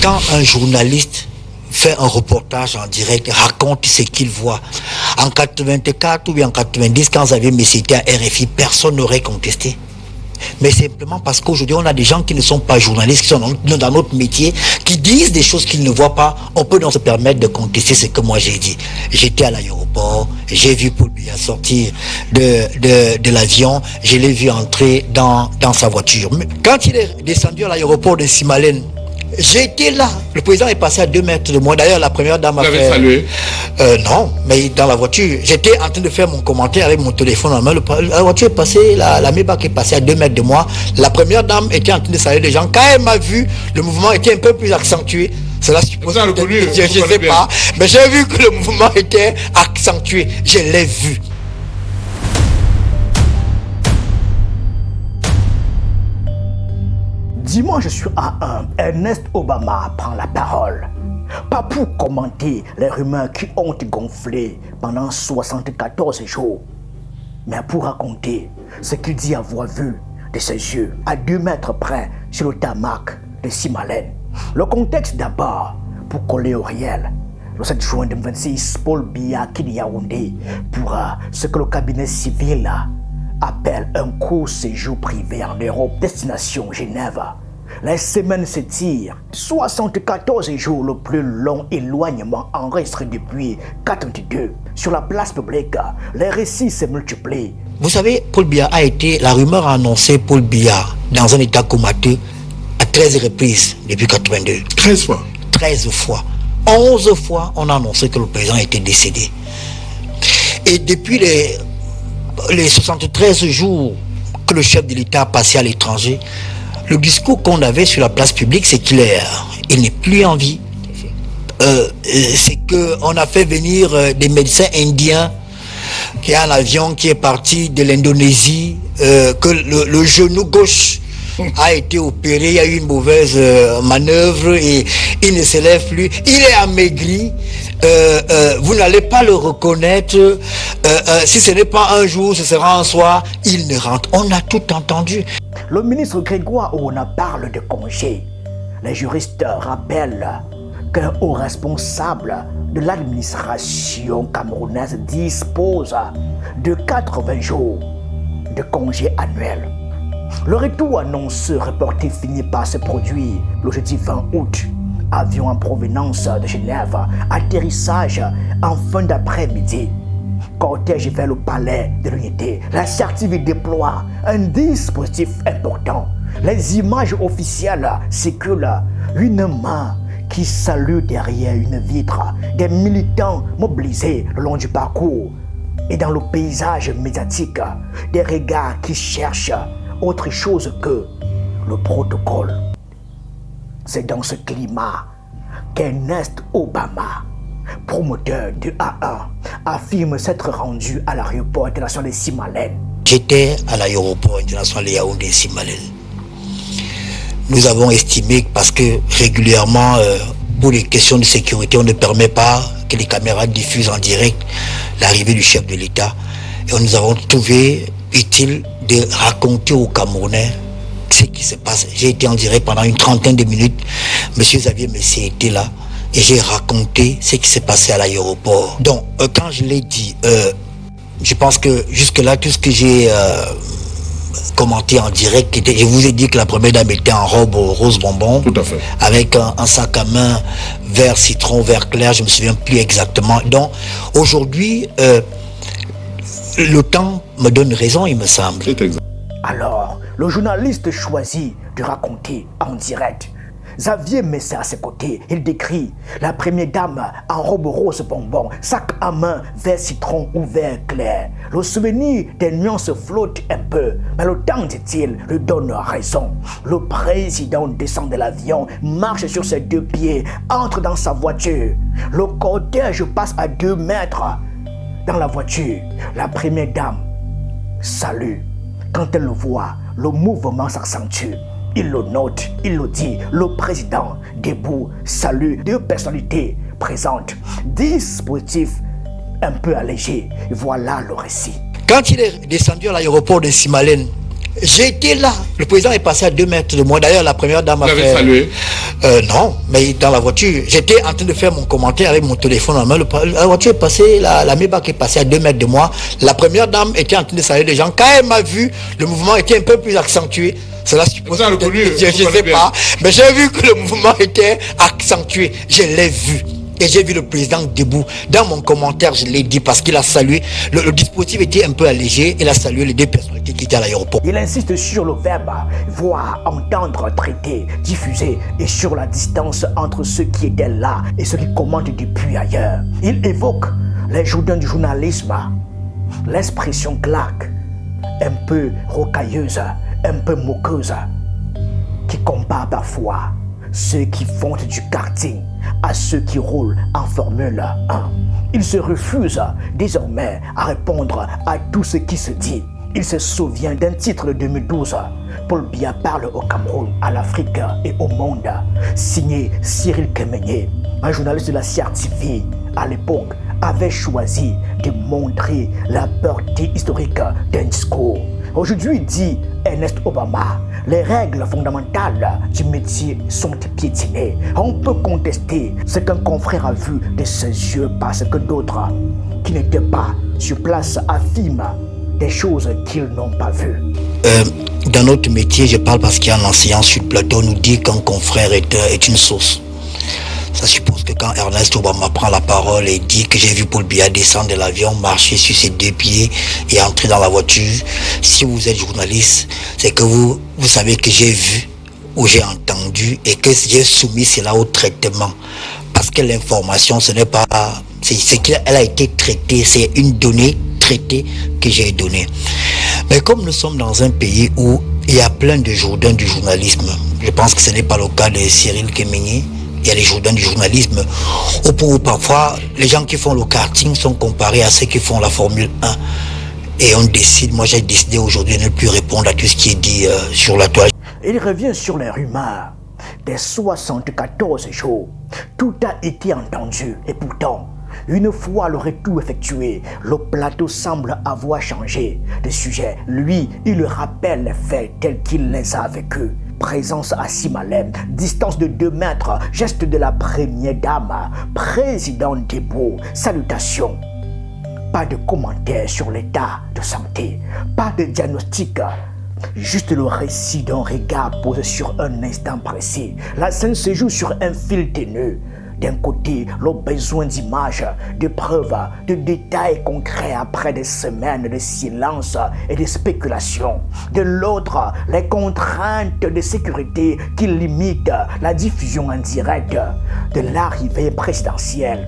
Quand un journaliste fait un reportage en direct, raconte ce qu'il voit. En 84 ou bien en 90, quand Xavier Messier était à RFI, personne n'aurait contesté. Mais simplement parce qu'aujourd'hui, on a des gens qui ne sont pas journalistes, qui sont dans notre métier, qui disent des choses qu'ils ne voient pas. On peut donc se permettre de contester ce que moi j'ai dit. J'étais à l'aéroport, j'ai vu Paul Biya sortir de l'avion, je l'ai vu entrer dans sa voiture. Mais quand il est descendu à l'aéroport de Simalène, j'étais là. Le président est passé à 2 mètres de moi. D'ailleurs, la première dame a fait... salué? Non, mais dans la voiture. J'étais en train de faire mon commentaire avec mon téléphone en main. La voiture est passée, la Maybach est passée à 2 mètres de moi. La première dame était en train de saluer les gens. Quand elle m'a vu, le mouvement était un peu plus accentué. Cela suppose que je ne sais pas. Mais j'ai vu que le mouvement était accentué. Je l'ai vu. Dimanche sur A1, Ernest Obama prend la parole. Pas pour commenter les rumeurs qui ont gonflé pendant 74 jours, mais pour raconter ce qu'il dit avoir vu de ses yeux à 2 mètres près sur le tarmac de Simalène. Le contexte d'abord, pour coller au réel. Le 7 juin 2026, Paul Biya quitte Yaoundé pour ce que le cabinet civil appelle un court séjour privé en Europe, destination Genève. Les semaines s'étirent. 74 jours, le plus long éloignement enregistré depuis 82. Sur la place publique, les récits se multiplient. Vous savez, Paul Biya a été, la rumeur a annoncé Paul Biya dans un état comateux à 13 reprises depuis 82. 13 fois. 13 fois. 11 fois, on a annoncé que le président était décédé. Et depuis les 73 jours que le chef de l'État a passé à l'étranger, le discours qu'on avait sur la place publique, c'est qu'il n'est plus en vie. C'est qu'on a fait venir des médecins indiens, qu'il y a un avion qui est parti de l'Indonésie, que le genou gauche a été opéré, il y a eu une mauvaise manœuvre et il ne se lève plus. Il est amaigri. Vous n'allez pas le reconnaître. Si ce n'est pas un jour, ce sera un soir. Il ne rentre. On a tout entendu. Le ministre Grégoire Ouna parle de congé. Les juristes rappellent qu'un haut responsable de l'administration camerounaise dispose de 80 jours de congé annuel. Le retour annoncé reporté finit par se produire le jeudi 20 août. Avion en provenance de Genève, atterrissage en fin d'après-midi. Cortège vers le palais de l'unité. La CERTIV déploie un dispositif important. Les images officielles circulent. Une main qui salue derrière une vitre. Des militants mobilisés le long du parcours. Et dans le paysage médiatique, des regards qui cherchent autre chose que le protocole. C'est dans ce climat qu'Ernest Obama, promoteur du A1, affirme s'être rendu à l'aéroport international de Simalène. J'étais à l'aéroport international de Yaoundé-Simalène. Nous avons estimé, parce que régulièrement, pour les questions de sécurité, on ne permet pas que les caméras diffusent en direct l'arrivée du chef de l'État. Et nous avons trouvé utile de raconter aux Camerounais ce qui se passe. J'ai été en direct pendant une trentaine de minutes. Monsieur Xavier Messier était là et j'ai raconté ce qui s'est passé à l'aéroport. Donc, quand je l'ai dit, je pense que jusque-là, tout ce que j'ai commenté en direct, je vous ai dit que la première dame était en robe rose bonbon. Tout à fait. Avec un sac à main vert citron, vert clair, je ne me souviens plus exactement. Donc, aujourd'hui, le temps me donne raison, il me semble. C'est exact. Alors, le journaliste choisit de raconter en direct. Xavier Messier à ses côtés, il décrit la première dame en robe rose bonbon, sac à main vert citron ou vert clair. Le souvenir des nuances flotte un peu, mais le temps, dit-il, lui donne raison. Le président descend de l'avion, marche sur ses 2 pieds, entre dans sa voiture. Le cortège passe à 2 mètres. Dans la voiture, la première dame salue. Quand elle le voit, le mouvement s'accentue. Il le note, il le dit. Le président, debout, salue 2 personnalités présentes. Dispositif un peu allégé. Voilà le récit. Quand il est descendu à l'aéroport de Simalène, J'ai été là. Le président est passé à 2 mètres de moi. D'ailleurs, la première dame a Vous avez fait... salué? Non, mais dans la voiture. J'étais en train de faire mon commentaire avec mon téléphone en main. La voiture est passée, la Maybach est passée à 2 mètres de moi. La première dame était en train de saluer les gens. Quand elle m'a vu, le mouvement était un peu plus accentué. Cela suppose Vous avez reconnu, je ne sais pas. Mais j'ai vu que le mouvement était accentué. Je l'ai vu. Et j'ai vu le président debout. Dans mon commentaire, je l'ai dit parce qu'il a salué. Le dispositif était un peu allégé. Il a salué les 2 personnalités qui étaient à l'aéroport. Il insiste sur le verbe voir, entendre, traiter, diffuser et sur la distance entre ceux qui étaient là et ceux qui commandent depuis ailleurs. Il évoque les jourdains du journalisme, l'expression claque, un peu rocailleuse, un peu moqueuse, qui compare parfois ceux qui font du karting à ceux qui roulent en Formule 1. Il se refuse désormais à répondre à tout ce qui se dit. Il se souvient d'un titre de 2012, Paul Biya parle au Cameroun, à l'Afrique et au monde, signé Cyril Kemenye, un journaliste de la CRTV à l'époque, avait choisi de montrer la portée historique d'un discours. Aujourd'hui, dit Ernest Obama, les règles fondamentales du métier sont piétinées. On peut contester ce qu'un confrère a vu de ses yeux parce que d'autres qui n'étaient pas sur place affirment des choses qu'ils n'ont pas vues. Dans notre métier, je parle parce qu'il y a un enseignant sur le plateau nous dit qu'un confrère est une source. Ça suppose que quand Ernest Obama prend la parole et dit que j'ai vu Paul Biya descendre de l'avion, marcher sur ses 2 pieds et entrer dans la voiture, si vous êtes journaliste, c'est que vous savez que j'ai vu ou j'ai entendu et que j'ai soumis cela au traitement. Parce que l'information, ce n'est pas... C'est qu'elle a été traitée, c'est une donnée traitée que j'ai donnée. Mais comme nous sommes dans un pays où il y a plein de jourdains du journalisme, je pense que ce n'est pas le cas de Cyril Kemenye. Il y a les jourdains du journalisme où parfois les gens qui font le karting sont comparés à ceux qui font la Formule 1. Et on décide, moi j'ai décidé aujourd'hui de ne plus répondre à tout ce qui est dit sur la toile. Il revient sur les rumeurs des 74 jours. Tout a été entendu et pourtant, une fois le retour effectué, le plateau semble avoir changé de sujet. Lui, il rappelle les faits tels qu'il les a vécus. Présence à Simalem, distance de 2 mètres, geste de la première dame, président debout, salutations. Pas de commentaires sur l'état de santé, pas de diagnostic, juste le récit d'un regard posé sur un instant précis. La scène se joue sur un fil ténu. D'un côté, le besoin d'images, de preuves, de détails concrets après des semaines de silence et de spéculation. De l'autre, les contraintes de sécurité qui limitent la diffusion en direct de l'arrivée présidentielle.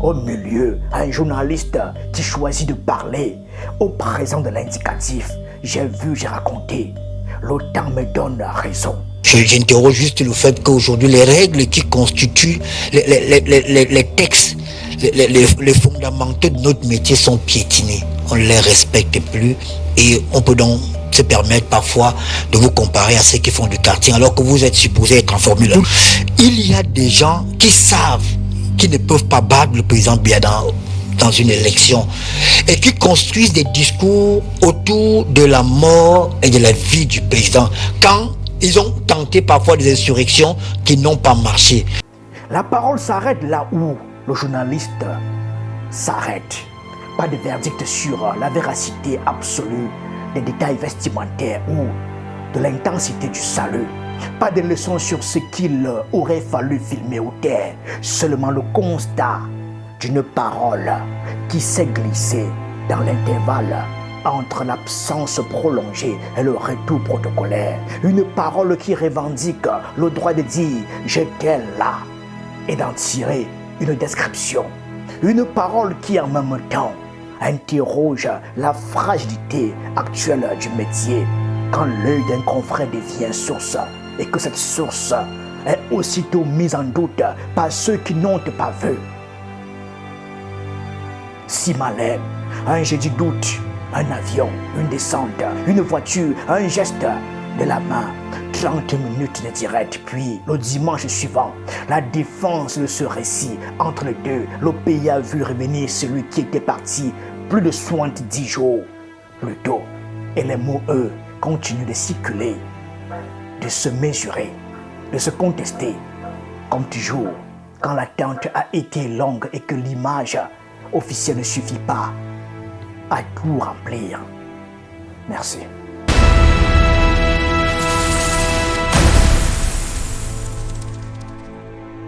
Au milieu, un journaliste qui choisit de parler. Au présent de l'indicatif, j'ai vu, j'ai raconté. Le temps me donne raison. J'interroge juste le fait qu'aujourd'hui, les règles qui constituent les textes, les fondamentaux de notre métier sont piétinés. On ne les respecte plus et on peut donc se permettre parfois de vous comparer à ceux qui font du karting alors que vous êtes supposé être en Formule 1. Il y a des gens qui savent qu'ils ne peuvent pas battre le président Biya dans une élection et qui construisent des discours autour de la mort et de la vie du président quand ils ont tenté parfois des insurrections qui n'ont pas marché. La parole s'arrête là où le journaliste s'arrête. Pas de verdict sur la véracité absolue des détails vestimentaires ou de l'intensité du salut. Pas de leçons sur ce qu'il aurait fallu filmer ou taire. Seulement le constat d'une parole qui s'est glissée dans l'intervalle entre l'absence prolongée et le retour protocolaire. Une parole qui revendique le droit de dire « j'étais là » et d'en tirer une description. Une parole qui en même temps interroge la fragilité actuelle du métier quand l'œil d'un confrère devient source et que cette source est aussitôt mise en doute par ceux qui n'ont pas vu. Simalem, un jeudi d'août, un avion, une descente, une voiture, un geste de la main, 30 minutes de direct, puis le dimanche suivant, la défense de ce récit. Entre les deux, le pays a vu revenir celui qui était parti plus de 70 jours plus tôt. Et les mots, eux, continuent de circuler, de se mesurer, de se contester, comme toujours, quand l'attente a été longue et que l'image officielle ne suffit pas à tout remplir. Merci.